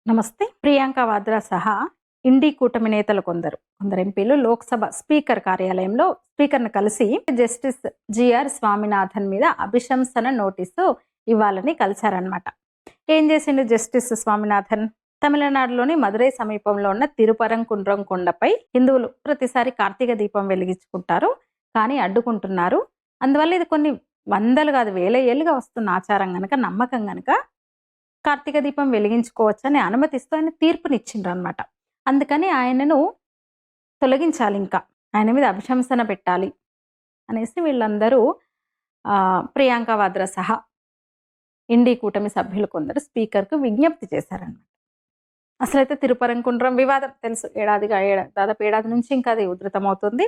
నమస్తే. ప్రియాంక వాద్రా సహా ఇండీ కూటమి నేతలు కొందరు ఎంపీలు లోక్సభ స్పీకర్ కార్యాలయంలో స్పీకర్ను కలిసి జస్టిస్ జిఆర్ స్వామినాథన్ మీద అభిశంసన నోటీసు ఇవ్వాలని కలిశారనమాట. ఏం చేసిండు జస్టిస్ స్వామినాథన్? తమిళనాడులోని మదురై సమీపంలో ఉన్న తిరుపరంకుండ్రం కొండపై హిందువులు ప్రతిసారి కార్తీక దీపం వెలిగించుకుంటారు, కానీ అడ్డుకుంటున్నారు. అందువల్ల ఇది కొన్ని వందలు కాదు వేల ఏళ్ళుగా వస్తున్న ఆచారం గనక, నమ్మకం గనక కార్తీక దీపం వెలిగించుకోవచ్చని అనుమతిస్తూ ఆయన తీర్పునిచ్చిండ్రు అనమాట. అందుకని ఆయనను తొలగించాలి, ఇంకా ఆయన మీద అభిశంసన పెట్టాలి అనేసి వీళ్ళందరూ ప్రియాంక వాద్రా సహా ఇండీ కూటమి సభ్యులు కొందరు స్పీకర్కు విజ్ఞప్తి చేశారనమాట. అసలైతే తిరుపరంకుండ్రం వివాదం తెలుసు, దాదాపు ఏడాది నుంచి ఇంకా అది ఉధృతమవుతుంది.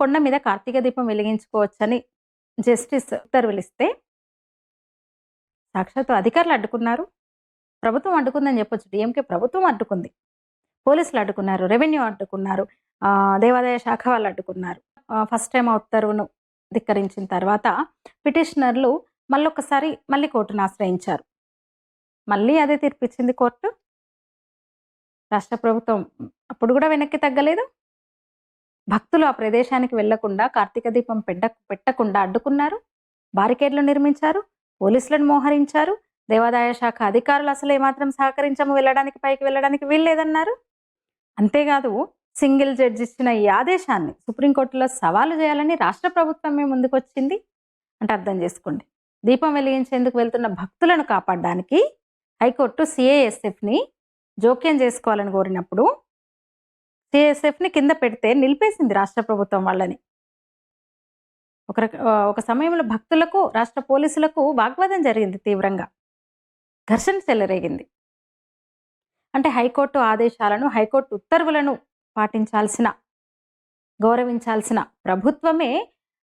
కొండ మీద కార్తీక దీపం వెలిగించుకోవచ్చని జస్టిస్ ఉత్తర్వులిస్తే సాక్షాత్తు అధికారులు అడ్డుకున్నారు. ప్రభుత్వం అడ్డుకుందని చెప్పొచ్చు. డిఎంకే ప్రభుత్వం అడ్డుకుంది, పోలీసులు అడ్డుకున్నారు, రెవెన్యూ అడ్డుకున్నారు, దేవాదాయ శాఖ వాళ్ళు అడ్డుకున్నారు. ఫస్ట్ టైం ఆ ఉత్తర్వును ధిక్కరించిన తర్వాత పిటిషనర్లు మళ్ళీ కోర్టును ఆశ్రయించారు. మళ్ళీ అదే తీర్పిచ్చింది కోర్టు. రాష్ట్ర ప్రభుత్వం అప్పుడు కూడా వెనక్కి తగ్గలేదు. భక్తులు ఆ ప్రదేశానికి వెళ్లకుండా, కార్తీక దీపం పెట్టకుండా అడ్డుకున్నారు, బారికేడ్లు నిర్మించారు, పోలీసులను మోహరించారు. దేవాదాయ శాఖ అధికారులు అసలు ఏమాత్రం సహకరించము, పైకి వెళ్ళడానికి వీల్లేదన్నారు. అంతేకాదు, సింగిల్ జడ్జి ఇచ్చిన ఈ ఆదేశాన్ని సుప్రీంకోర్టులో సవాలు చేయాలని రాష్ట్ర ప్రభుత్వమే ముందుకొచ్చింది. అంటే అర్థం చేసుకోండి, దీపం వెలిగించేందుకు వెళ్తున్న భక్తులను కాపాడడానికి హైకోర్టు సిఐఎస్ఎఫ్ని జోక్యం చేసుకోవాలని కోరినప్పుడు సిఐఎస్ఎఫ్ని కింద పెడితే నిలిపేసింది రాష్ట్ర ప్రభుత్వం వాళ్ళని. ఒక సమయంలో భక్తులకు, రాష్ట్ర పోలీసులకు వాగ్వాదం జరిగింది, తీవ్రంగా ఘర్షణ చెలరేగింది. అంటే హైకోర్టు ఆదేశాలను, హైకోర్టు ఉత్తర్వులను గౌరవించాల్సిన ప్రభుత్వమే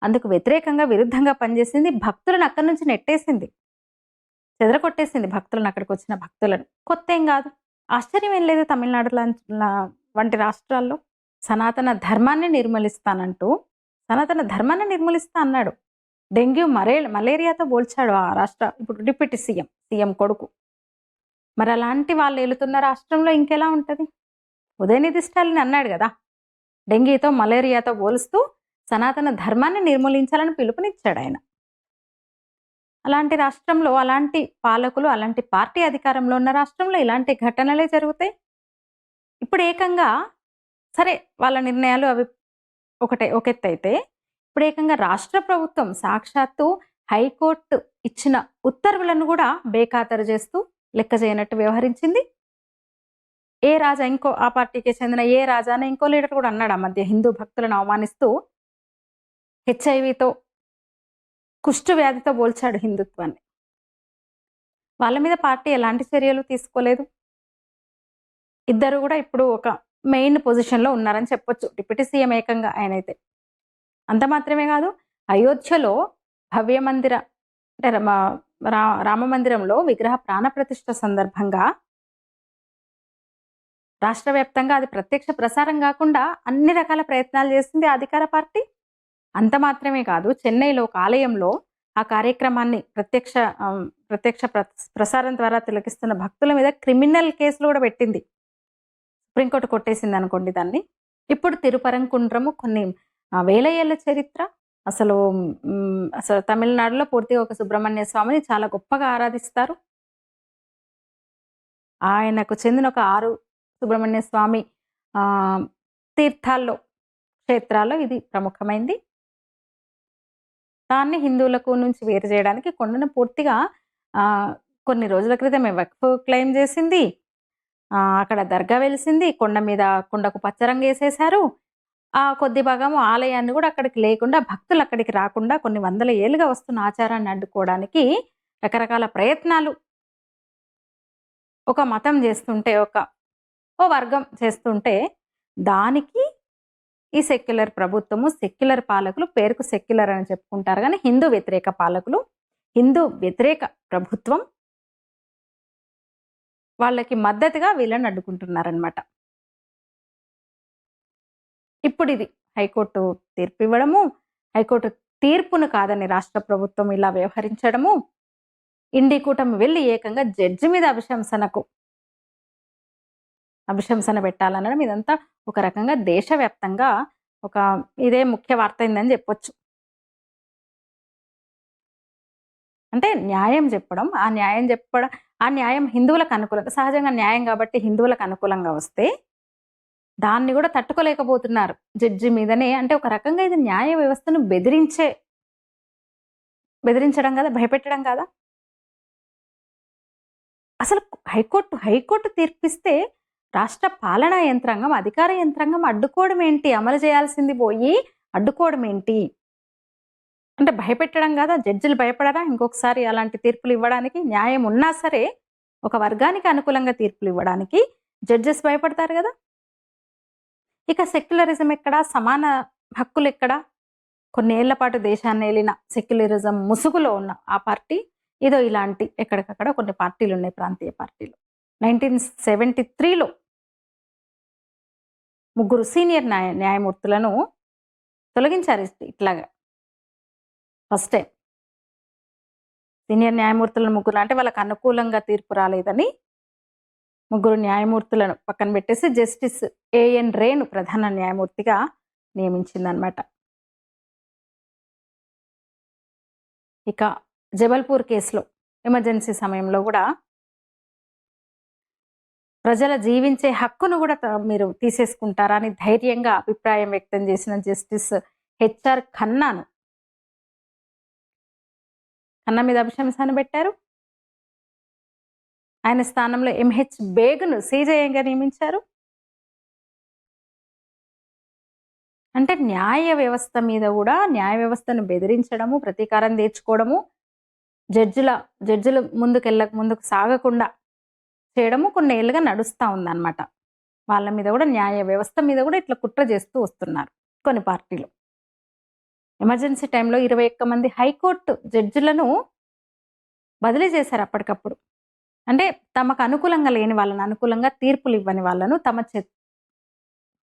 అందుకు వ్యతిరేకంగా, విరుద్ధంగా పనిచేసింది. భక్తులను అక్కడి నుంచి నెట్టేసింది, చెదరగొట్టేసింది భక్తులను, అక్కడికి వచ్చిన భక్తులను. కొత్త ఏం కాదు, ఆశ్చర్యం ఏం లేదు. తమిళనాడు వంటి రాష్ట్రాల్లో సనాతన ధర్మాన్ని నిర్మూలిస్తా అన్నాడు. డెంగ్యూ మలేరియాతో పోల్చాడు ఆ రాష్ట్ర ఇప్పుడు డిప్యూటీ సీఎం కొడుకు. మరి అలాంటి వాళ్ళు ఏలుతున్న రాష్ట్రంలో ఇంకెలా ఉంటుంది? ఉదయనిధి స్టాలిన్ అన్నాడు కదా, డెంగీతో మలేరియాతో పోలుస్తూ సనాతన ధర్మాన్ని నిర్మూలించాలని పిలుపునిచ్చాడు ఆయన. అలాంటి రాష్ట్రంలో, అలాంటి పాలకులు, అలాంటి పార్టీ అధికారంలో ఉన్న రాష్ట్రంలో ఇలాంటి ఘటనలే జరుగుతాయి. ఇప్పుడు ఏకంగా సరే, వాళ్ళ నిర్ణయాలు అవి ఒకెత్తైతే, ఇప్పుడు ఏకంగా రాష్ట్ర ప్రభుత్వం సాక్షాత్తు హైకోర్టు ఇచ్చిన ఉత్తర్వులను కూడా బేఖాతరు చేస్తూ, లెక్క చేయనట్టు వ్యవహరించింది. ఆ పార్టీకి చెందిన ఏ రాజానే ఇంకో లీడర్ కూడా అన్నాడు ఆ మధ్య, హిందూ భక్తులను అవమానిస్తూ హెచ్ఐవితో, కుష్టు వ్యాధితో పోల్చాడు హిందుత్వాన్ని. వాళ్ళ మీద పార్టీ ఎలాంటి చర్యలు తీసుకోలేదు. ఇద్దరు కూడా ఇప్పుడు ఒక మెయిన్ పొజిషన్లో ఉన్నారని చెప్పొచ్చు, డిప్యూటీ సీఎం ఏకంగా ఆయనైతే. అంత మాత్రమే కాదు, అయోధ్యలో భవ్య మందిర అంటే రామ మందిరంలో విగ్రహ ప్రాణప్రతిష్ఠ సందర్భంగా రాష్ట్ర వ్యాప్తంగా అది ప్రత్యక్ష ప్రసారం కాకుండా అన్ని రకాల ప్రయత్నాలు చేసింది అధికార పార్టీ. అంత మాత్రమే కాదు, చెన్నైలో ఒక ఆలయంలో ఆ కార్యక్రమాన్ని ప్రత్యక్ష ప్రసారం ద్వారా తిలకిస్తున్న భక్తుల మీద క్రిమినల్ కేసులు కూడా పెట్టింది. సుప్రీంకోర్టు కొట్టేసింది అనుకోండి దాన్ని. ఇప్పుడు తిరుపరంకుండ్రము కొన్ని వేల ఏళ్ల చరిత్ర. అసలు తమిళనాడులో పూర్తిగా ఒక సుబ్రహ్మణ్య స్వామిని చాలా గొప్పగా ఆరాధిస్తారు. ఆయనకు చెందిన ఒక 6 సుబ్రహ్మణ్య స్వామి క్షేత్రాల్లో ఇది ప్రముఖమైంది. దాన్ని హిందువులకు నుంచి వేరు చేయడానికి కొండను పూర్తిగా కొన్ని రోజుల క్రితమే వక్ఫ్ క్లెయిమ్ చేసింది. అక్కడ దర్గా వెలిసింది, కొండకు పచ్చరంగు వేసేశారు. ఆ కొద్ది భాగము ఆలయాన్ని కూడా అక్కడికి లేకుండా, భక్తులు అక్కడికి రాకుండా కొన్ని వందల ఏళ్ళుగా వస్తున్న ఆచారాన్ని అడ్డుకోవడానికి రకరకాల ప్రయత్నాలు ఒక మతం చేస్తుంటే, ఓ వర్గం చేస్తుంటే, దానికి ఈ సెక్యులర్ ప్రభుత్వము, సెక్యులర్ పాలకులు, పేరుకు సెక్యులర్ అని చెప్పుకుంటారు కానీ హిందూ వ్యతిరేక పాలకులు, హిందూ వ్యతిరేక ప్రభుత్వం వాళ్ళకి మద్దతుగా వీళ్ళని అడ్డుకుంటున్నారనమాట. ఇప్పుడు ఇది హైకోర్టు తీర్పు ఇవ్వడము, హైకోర్టు తీర్పును కాదని రాష్ట్ర ప్రభుత్వం ఇలా వ్యవహరించడము, ఇండీ కూటమి వెళ్ళి ఏకంగా జడ్జి మీద అభిశంసనకు అభిశంసన పెట్టాలనడం ఇదంతా ఒక రకంగా దేశవ్యాప్తంగా ఒక ఇదే ముఖ్య వార్త అయిందని చెప్పొచ్చు. అంటే న్యాయం చెప్పడం, ఆ న్యాయం హిందువులకు అనుకూలంగా సహజంగా న్యాయం కాబట్టి హిందువులకు అనుకూలంగా వస్తే, దాన్ని గూడా తట్టుకోలేకపోతున్నారు. జడ్జి మీదనే అంటే ఒక రకంగా ఇది న్యాయ వ్యవస్థను బెదిరించడం గదా! భయపెట్టడం కాదా? అసలు హైకోర్టు తీర్పిస్తే రాష్ట్ర పాలనా యంత్రాంగం, అధికార యంత్రాంగం అడ్డుకోవడం ఏంటి? అమలు చేయాల్సింది పోయి అడ్డుకోవడం ఏంటి? అంటే భయపెట్టడం కాదా? జడ్జిలు భయపడరా ఇంకొకసారి అలాంటి తీర్పులు ఇవ్వడానికి? న్యాయం ఉన్నా సరే ఒక వర్గానికి అనుకూలంగా తీర్పులు ఇవ్వడానికి జడ్జెస్ భయపడతారు గదా! ఇక సెక్యులరిజం ఎక్కడ? సమాన హక్కులెక్కడ? కొన్నేళ్ల పాటు దేశాన్నేలిన సెక్యులరిజం ముసుగులో ఉన్న ఆ పార్టీ ఏదో ఇలాంటి ఎక్కడికక్కడ కొన్ని పార్టీలున్నాయి, ప్రాంతీయ పార్టీలు. 1973లో ముగ్గురు సీనియర్ న్యాయమూర్తులను తొలగించారు ఇట్లాగా. ఫస్ట్ టైం సీనియర్ న్యాయమూర్తులను ముగ్గురు అంటే వాళ్ళకి అనుకూలంగా తీర్పు రాలేదని ముగ్గురు న్యాయమూర్తులను పక్కన పెట్టేసి జస్టిస్ ఏఎన్ రేను ప్రధాన న్యాయమూర్తిగా నియమించిందనమాట. ఇక జబల్పూర్ కేసులో ఎమర్జెన్సీ సమయంలో కూడా ప్రజల జీవించే హక్కును కూడా మీరు తీసేసుకుంటారా అని ధైర్యంగా అభిప్రాయం వ్యక్తం చేసిన జస్టిస్ హెచ్ఆర్ ఖన్నా మీద అభిశంసన పెట్టారు. ఆయన స్థానంలో ఎంహెచ్ బేగ్ను సీజేఐగా నియమించారు. అంటే న్యాయ వ్యవస్థ మీద కూడా న్యాయ వ్యవస్థను బెదిరించడము, ప్రతీకారం తీర్చుకోవడము, జడ్జిల ముందుకు సాగకుండా చేయడము కొన్నేళ్లుగా నడుస్తూ ఉందన్నమాట. వాళ్ళ మీద కూడా న్యాయ వ్యవస్థ మీద కూడా ఇట్లా కుట్ర చేస్తూ వస్తున్నారు కొన్ని పార్టీలు. ఎమర్జెన్సీ టైంలో 21 మంది హైకోర్టు జడ్జిలను బదిలీ చేశారు అప్పటికప్పుడు. అంటే తమకు అనుకూలంగా లేని వాళ్ళను, అనుకూలంగా తీర్పులు ఇవ్వని వాళ్ళను,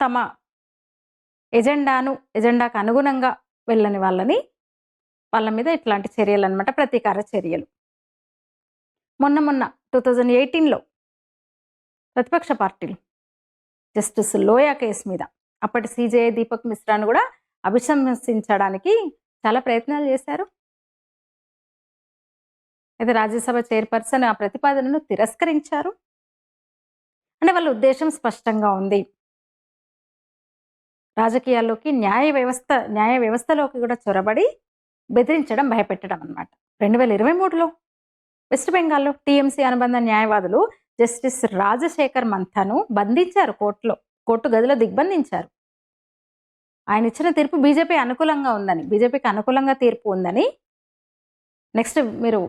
తమ ఎజెండాకు అనుగుణంగా వెళ్ళని వాళ్ళ మీద ఇట్లాంటి చర్యలు అనమాట, ప్రతీకార చర్యలు. మొన్న 2018లో ప్రతిపక్ష పార్టీలు జస్టిస్ లోయా కేసు మీద అప్పటి సిజేఐ దీపక్ మిశ్రాను కూడా అభిశంసించడానికి చాలా ప్రయత్నాలు చేశారు. అయితే రాజ్యసభ చైర్పర్సన్ ఆ ప్రతిపాదనను తిరస్కరించారు. అంటే వాళ్ళ ఉద్దేశం స్పష్టంగా ఉంది, రాజకీయాల్లోకి న్యాయ వ్యవస్థలోకి కూడా చొరబడి బెదిరించడం, భయపెట్టడం అన్నమాట. 2023లో వెస్ట్ బెంగాల్లో టీఎంసీ అనుబంధ న్యాయవాదులు జస్టిస్ రాజశేఖర్ మంథాను బంధించారు, కోర్టు గదిలో దిగ్బంధించారు. ఆయన ఇచ్చిన తీర్పు బీజేపీకి అనుకూలంగా తీర్పు ఉందని, నెక్స్ట్ మీరు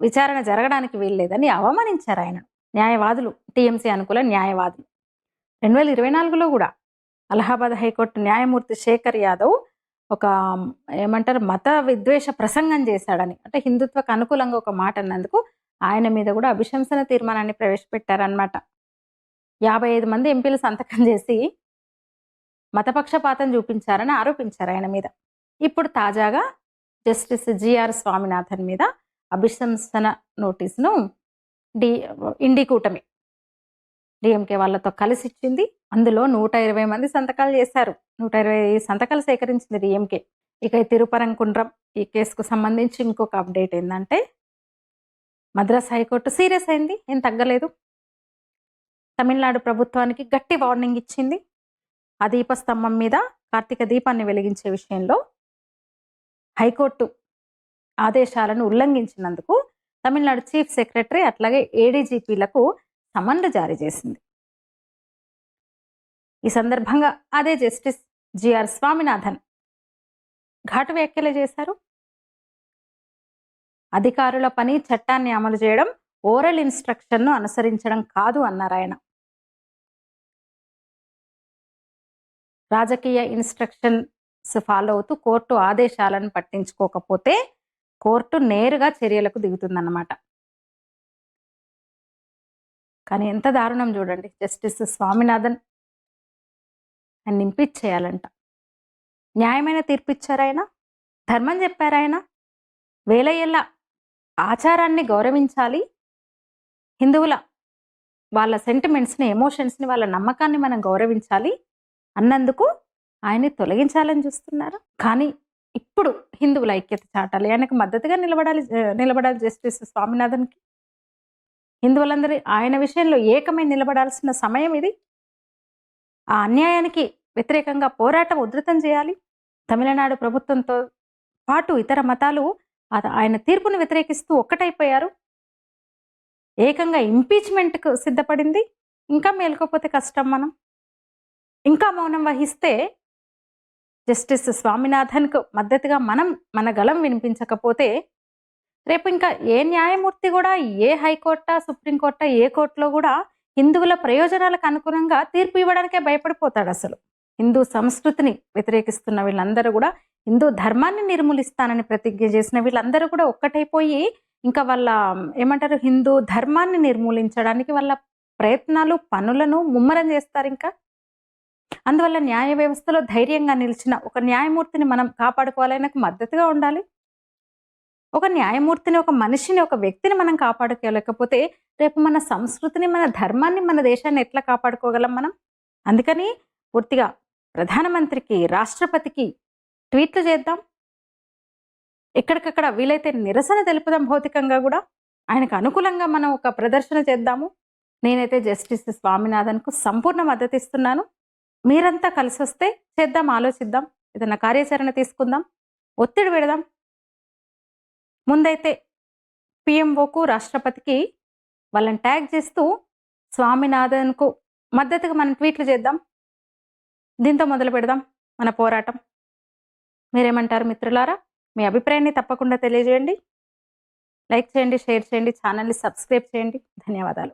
విచారణ జరగడానికి వీల్లేదని అవమానించారు ఆయన న్యాయవాదులు, టీఎంసీ అనుకూల న్యాయవాదులు. 2024లో కూడా అలహాబాద్ హైకోర్టు న్యాయమూర్తి శేఖర్ యాదవ్ ఒక మత విద్వేష ప్రసంగం చేశాడని, అంటే హిందుత్వకు అనుకూలంగా ఒక మాట అన్నందుకు ఆయన మీద కూడా అభిశంసన తీర్మానాన్ని ప్రవేశపెట్టారనమాట. 55 మంది ఎంపీలు సంతకం చేసి మతపక్షపాతం చూపించారని ఆరోపించారు ఆయన మీద. ఇప్పుడు తాజాగా జస్టిస్ జిఆర్ స్వామినాథన్ మీద అభిశంసన నోటీసును ఇండి కూటమి డిఎంకే వాళ్ళతో కలిసి ఇచ్చింది. అందులో 120 మంది సంతకాలు చేశారు. 120 సంతకాలు సేకరించింది డిఎంకే. ఇక తిరుపరంకుండ్రం ఈ కేసుకు సంబంధించి ఇంకొక అప్డేట్ ఏంటంటే, మద్రాస్ హైకోర్టు సీరియస్ అయింది, ఏం తగ్గలేదు. తమిళనాడు ప్రభుత్వానికి గట్టి వార్నింగ్ ఇచ్చింది. ఆ దీపస్తంభం మీద కార్తీక దీపాన్ని వెలిగించే విషయంలో హైకోర్టు ఆదేశాలను ఉల్లంఘించినందుకు తమిళనాడు చీఫ్ సెక్రటరీ అట్లాగే ఏడీజీపీలకు సమన్లు జారీ చేసింది. ఈ సందర్భంగా అదే జస్టిస్ జిఆర్ స్వామినాథన్ ఘాటు వ్యాఖ్యలు చేశారు. అధికారుల పని చట్టాన్ని అమలు చేయడం, ఓరల్ ఇన్స్ట్రక్షన్ను అనుసరించడం కాదు అన్నారు ఆయన. రాజకీయ ఇన్స్ట్రక్షన్స్ ఫాలో అవుతూ కోర్టు ఆదేశాలను పట్టించుకోకపోతే కోర్టు నేరుగా చర్యలకు దిగుతుందన్నమాట. కానీ ఎంత దారుణం చూడండి, జస్టిస్ స్వామినాథన్ ఆయన ఇంపిచ్చేయాలంట. న్యాయమైన తీర్పిచ్చారాయన, ధర్మం చెప్పారాయన, వేల ఏళ్ళ ఆచారాన్ని గౌరవించాలి, హిందువుల వాళ్ళ సెంటిమెంట్స్ని, ఎమోషన్స్ని, వాళ్ళ నమ్మకాన్ని మనం గౌరవించాలి అన్నందుకు ఆయన్ని తొలగించాలని చూస్తున్నారు. కానీ ఇప్పుడు హిందువుల ఐక్యత చాటాలి, ఆయనకు మద్దతుగా నిలబడాలి జస్టిస్ స్వామినాథన్కి. హిందువులందరూ ఆయన విషయంలో ఏకమై నిలబడాల్సిన సమయం ఇది. ఆ అన్యాయానికి వ్యతిరేకంగా పోరాటం ఉధృతం చేయాలి. తమిళనాడు ప్రభుత్వంతో పాటు ఇతర మతాలు ఆయన తీర్పును వ్యతిరేకిస్తూ ఒక్కటైపోయారు. ఏకంగా ఇంపీచ్మెంట్కు సిద్ధపడింది. ఇంకా మేలుకోపోతే కష్టం. మనం ఇంకా మౌనం వహిస్తే, జస్టిస్ స్వామినాథన్కు మద్దతుగా మనం మన గళం వినిపించకపోతే, రేపు ఇంకా ఏ న్యాయమూర్తి కూడా, ఏ హైకోర్టా, సుప్రీంకోర్టా, ఏ కోర్టులో కూడా హిందువుల ప్రయోజనాలకు అనుగుణంగా తీర్పు ఇవ్వడానికే భయపడిపోతాడు. అసలు హిందూ సంస్కృతిని వ్యతిరేకిస్తున్న వీళ్ళందరూ కూడా, హిందూ ధర్మాన్ని నిర్మూలిస్తానని ప్రతిజ్ఞ చేసిన వీళ్ళందరూ కూడా ఒక్కటైపోయి ఇంకా వాళ్ళ ఏమంటారు, హిందూ ధర్మాన్ని నిర్మూలించడానికి వాళ్ళ ప్రయత్నాలు, పనులను ముమ్మరం చేస్తారు ఇంకా. అందువల్ల న్యాయ వ్యవస్థలో ధైర్యంగా నిలిచిన ఒక న్యాయమూర్తిని మనం కాపాడుకోవాలి, ఆయనకు మద్దతుగా ఉండాలి. ఒక న్యాయమూర్తిని, ఒక మనిషిని, ఒక వ్యక్తిని మనం కాపాడుకోలేకపోతే రేపు మన సంస్కృతిని, మన ధర్మాన్ని, మన దేశాన్ని ఎట్లా కాపాడుకోగలం మనం? అందుకని పూర్తిగా ప్రధానమంత్రికి, రాష్ట్రపతికి ట్వీట్లు చేద్దాం. ఎక్కడికక్కడ వీలైతే నిరసన తెలుపుదాం. భౌతికంగా కూడా ఆయనకు అనుకూలంగా మనం ఒక ప్రదర్శన చేద్దాము. నేనైతే జస్టిస్ స్వామినాథన్కు సంపూర్ణ మద్దతు ఇస్తున్నాను. మీరంతా కలిసి వస్తే చేద్దాం, ఆలోచిద్దాం, ఏదైనా కార్యాచరణ తీసుకుందాం, ఒత్తిడి పెడదాం. ముందైతే పిఎంఓకు, రాష్ట్రపతికి వాళ్ళని ట్యాగ్ చేస్తూ స్వామినాథన్కు మద్దతుగా మనం ట్వీట్లు చేద్దాం. దీంతో మొదలు పెడదాం మన పోరాటం. మీరేమంటారు మిత్రులారా? మీ అభిప్రాయాన్ని తప్పకుండా తెలియజేయండి. లైక్ చేయండి, షేర్ చేయండి, ఛానల్ని సబ్స్క్రైబ్ చేయండి. ధన్యవాదాలు.